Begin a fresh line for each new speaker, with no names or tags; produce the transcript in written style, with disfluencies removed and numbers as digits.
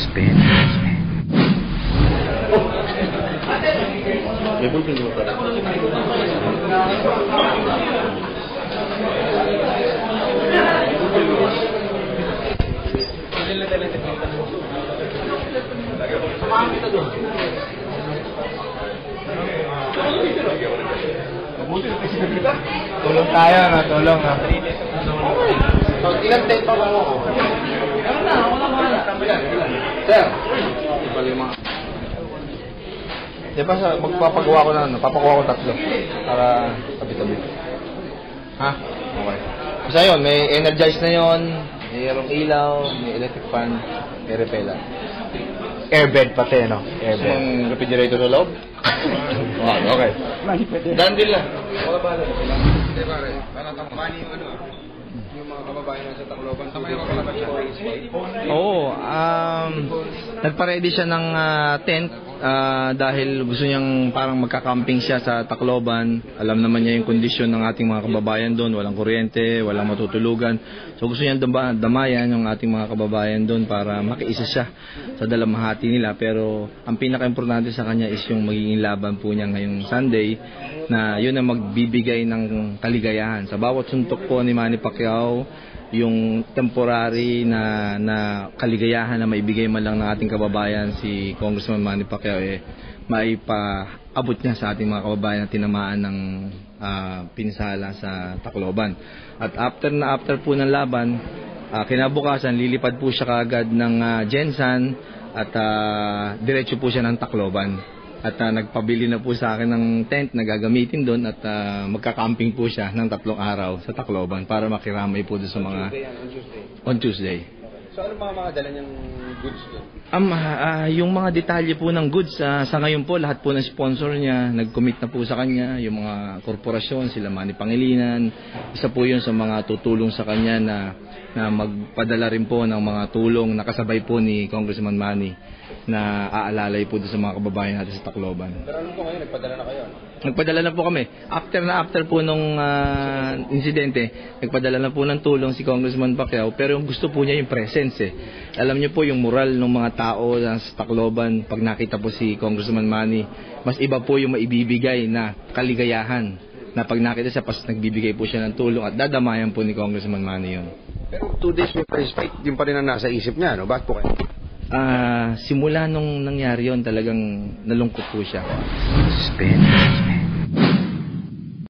Spin.
Tulong tayo, no? Tulong, no?
Ilan tayo pa ako? Sir,
Di ba magpapagawa ko na, papakuha ko 3 para tabi-tabi. Ha? Okay. Basta yun, may energize na yun, mayroong ilaw, may electric fan, may repela.
airbed pati, no?
Gusto mong refrigerator sa loob? Okay. Dan din lang. Wala ba lang? Hindi pare, para tamani yung ano, yung mga kababayan na sa Tacloban. Tama yung kalabas siya.
Oo, nagpa-ready siya ng tent dahil gusto niyang parang magka-camping siya sa Tacloban. Alam naman niya yung kondisyon ng ating mga kababayan doon, walang kuryente, walang matutulugan. So gusto niyang damayan yung ating mga kababayan doon para makiisa siya sa dalamhati nila. Pero ang pinaka-importante sa kanya is yung magiging laban po niya ngayong Sunday, na yun ang magbibigay ng kaligayahan. Sa bawat suntok po ni Manny Pacquiao, yung temporary na kaligayahan na maibigay man lang ng ating kababayan si Congressman Manny Pacquiao, maipaabot niya sa ating mga kababayan na tinamaan ng pinsala sa Tacloban. At after po ng laban, kinabukasan lilipad po siya kaagad ng Gensan at diretso po siya ng Tacloban. At nagpabili na po sa akin ng tent na gagamitin doon at magka-camping po siya ng 3 araw sa Tacloban para makiramay po doon sa mga on Tuesday.
So ano mga dala niyang goods doon?
Yung mga detalye po ng goods, sa ngayon po lahat po ng sponsor niya nag-commit na po sa kanya, yung mga korporasyon, sila Manny Pangilinan, isa po yun sa mga tutulong sa kanya na magpadala rin po ng mga tulong nakasabay po ni Congressman Manny na aalalay po doon sa mga kababayan natin sa Tacloban.
Pero ano po ngayon, nagpadala na kayo?
Nagpadala na po kami. After po nung insidente, nagpadala na po ng tulong si Congressman Pacquiao, pero yung gusto po niya yung presence Alam niyo po yung moral ng mga tao sa Tacloban, pag nakita po si Congressman Manny, mas iba po yung maibibigay na kaligayahan na pag nakita siya, pas nagbibigay po siya ng tulong at dadamayan po ni Congressman Manny yun.
Pero 2 days may press fight, yung pa rin ang nasa isip niya, no? Bakit po kayo?
Simula nung nangyari yon, talagang nalungkot po siya.
Spin.